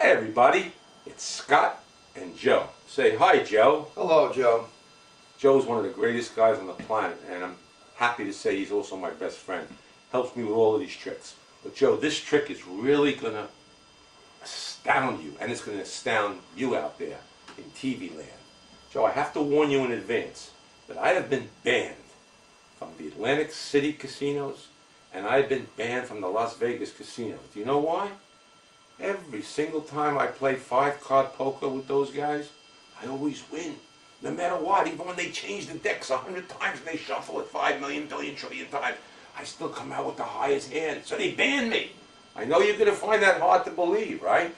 Hey everybody, it's Scott and Joe. Say hi, Joe. Hello, Joe. Joe's one of the greatest guys on the planet, and I'm happy to say he's also my best friend. Helps me with all of these tricks. But Joe, this trick is really gonna astound you, and it's gonna astound you out there in TV land. Joe, I have to warn you in advance that I have been banned from the Atlantic City casinos, and I've been banned from the Las Vegas casinos. Do you know why? Every single time I play 5-card poker with those guys, I always win. No matter what, even when they change the decks 100 times and they shuffle it 5 million, billion, trillion times, I still come out with the highest hand. So they ban me. I know you're going to find that hard to believe, right?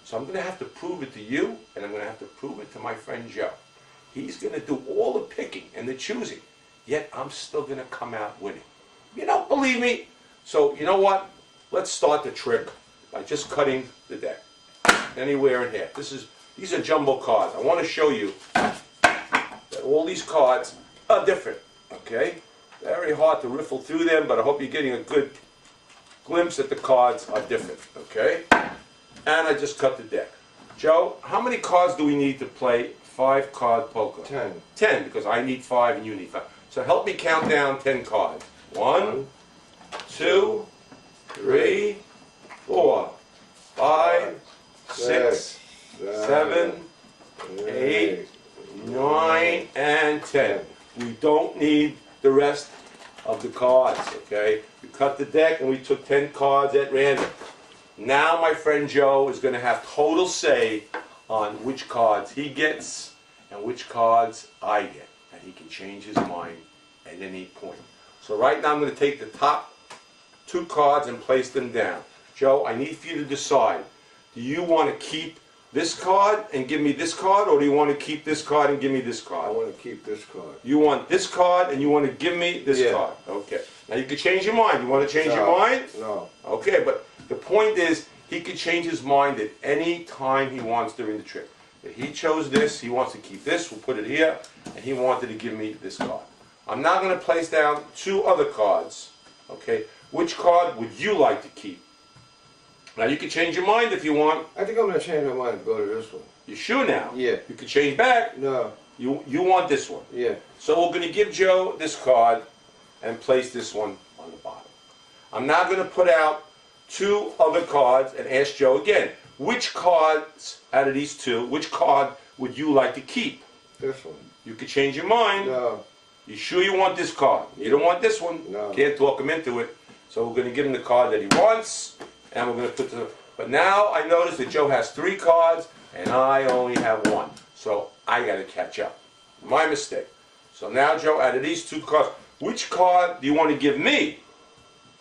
So I'm going to have to prove it to you, and I'm going to have to prove it to my friend Joe. He's going to do all the picking and the choosing, yet I'm still going to come out winning. You don't believe me? So you know what? Let's start the trick by just cutting the deck anywhere in half. These are jumbo cards. I want to show you that all these cards are different, okay? Very hard to riffle through them, but I hope you're getting a good glimpse at the cards are different, okay? And I just cut the deck. Joe, how many cards do we need to play 5-card poker? 10. 10, because I need 5 and you need 5. So help me count down 10 cards. 1, 2, 3, 4, 5, 6, 7, 8, 9, and 10. We don't need the rest of the cards, okay? We cut the deck and we took 10 cards at random. Now my friend Joe is going to have total say on which cards he gets and which cards I get. And he can change his mind at any point. So right now I'm going to take the top 2 cards and place them down. Joe, I need for you to decide. Do you want to keep this card and give me this card, or do you want to keep this card and give me this card? I want to keep this card. You want this card and you want to give me this card. Okay. Now you can change your mind. You want to change your mind? No. Okay, but the point is he could change his mind at any time he wants during the trip. If he chose this, he wants to keep this, we'll put it here, and he wanted to give me this card. I'm now going to place down 2 other cards. Okay. Which card would you like to keep? Now you can change your mind if you want. I think I'm going to change my mind and go to this one. You sure now? Yeah. You can change back. No. You want this one. Yeah. So we're going to give Joe this card and place this one on the bottom. I'm now going to put out 2 other cards and ask Joe again, which cards out of these 2, which card would you like to keep? This one. You can change your mind. No. You sure you want this card? You don't want this one? No. Can't talk him into it. So we're going to give him the card that he wants, and we're going to put the... But now I notice that Joe has 3 cards, and I only have 1. So I got to catch up. My mistake. So now, Joe, out of these 2 cards, which card do you want to give me?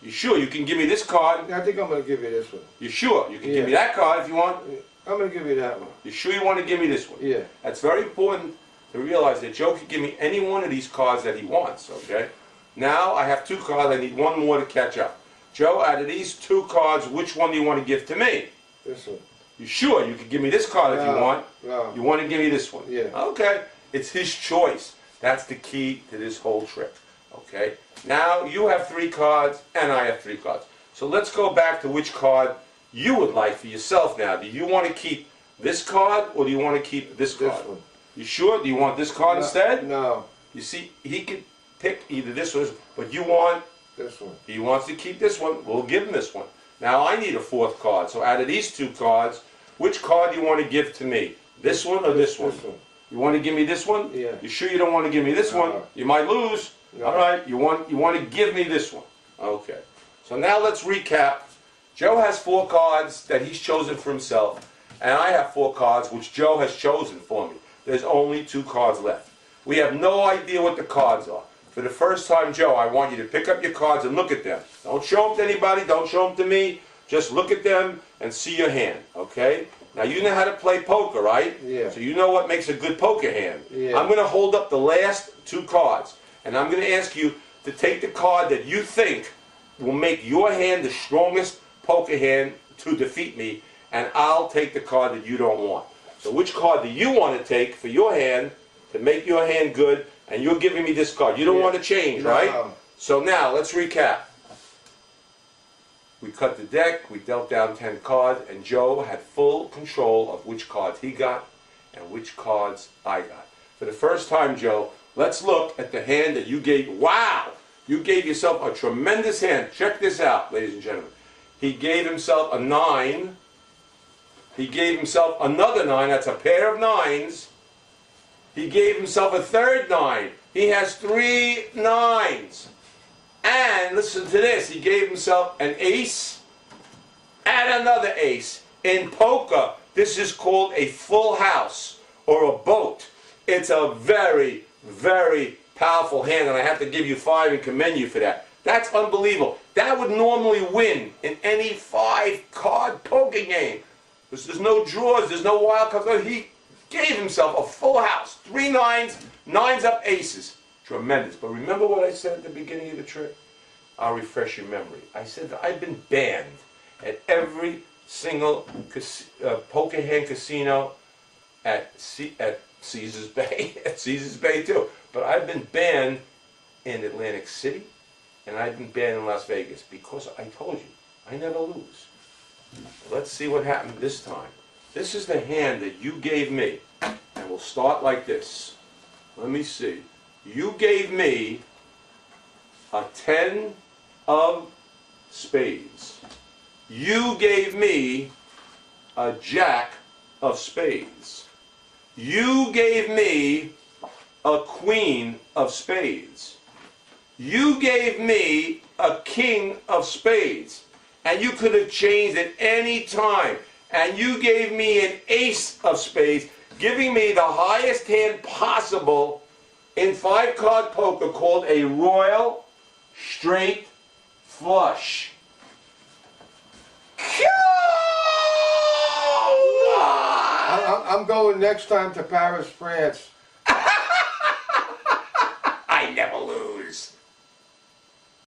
You sure you can give me this card? I think I'm going to give you this one. You sure? You can give me that card if you want? I'm going to give you that one. You sure you want to give me this one? Yeah. That's very important to realize that Joe can give me any one of these cards that he wants, okay? Now I have 2 cards. I need 1 more to catch up. Joe, out of these 2 cards, which one do you want to give to me? This one. You sure? You can give me this card if you want. No. You want to give me this one? Yeah. Okay. It's his choice. That's the key to this whole trick. Okay? Now you have 3 cards and I have 3 cards. So let's go back to which card you would like for yourself now. Do you want to keep this card or do you want to keep this card? This one. You sure? Do you want this card instead? No. You see, he could pick either this or this, but you want... This one. He wants to keep this one. We'll give him this one. Now I need a 4th card. So out of these 2 cards, which card do you want to give to me? This one or this one? This one. You want to give me this one? Yeah. You sure you don't want to give me this one? You might lose. No. All right. You want to give me this one. Okay. So now let's recap. Joe has 4 cards that he's chosen for himself, and I have 4 cards which Joe has chosen for me. There's only 2 cards left. We have no idea what the cards are. For the first time, Joe, I want you to pick up your cards and look at them. Don't show them to anybody. Don't show them to me. Just look at them and see your hand, okay? Now, you know how to play poker, right? Yeah. So you know what makes a good poker hand. Yeah. I'm going to hold up the last 2 cards, and I'm going to ask you to take the card that you think will make your hand the strongest poker hand to defeat me, and I'll take the card that you don't want. So which card do you want to take for your hand to make your hand good, and you're giving me this card? You don't want to change, right? No. So now, let's recap. We cut the deck, we dealt down 10 cards, and Joe had full control of which cards he got and which cards I got. For the first time, Joe, let's look at the hand that you gave. Wow! You gave yourself a tremendous hand. Check this out, ladies and gentlemen. He gave himself a 9. He gave himself another 9. That's a pair of 9s. He gave himself a third 9. He has 3 9s. And listen to this. He gave himself an ace and another ace. In poker, this is called a full house or a boat. It's a very, very powerful hand, and I have to give you 5 and commend you for that. That's unbelievable. That would normally win in any 5-card poker game. There's no draws, there's no wild cards. He gave himself a full house. 3 9s, 9s up aces. Tremendous. But remember what I said at the beginning of the trick? I'll refresh your memory. I said that I've been banned at every single poker hand casino at Caesars Bay, at Caesars Bay too. But I've been banned in Atlantic City, and I've been banned in Las Vegas because I told you, I never lose. Let's see what happened this time. This is the hand that you gave me, and we'll start like this. Let me see. You gave me a 10 of spades. You gave me a jack of spades. You gave me a queen of spades. You gave me a king of spades. And you could have changed at any time. And you gave me an ace of spades, giving me the highest hand possible in 5-card poker called a royal straight flush. I'm going next time to Paris, France,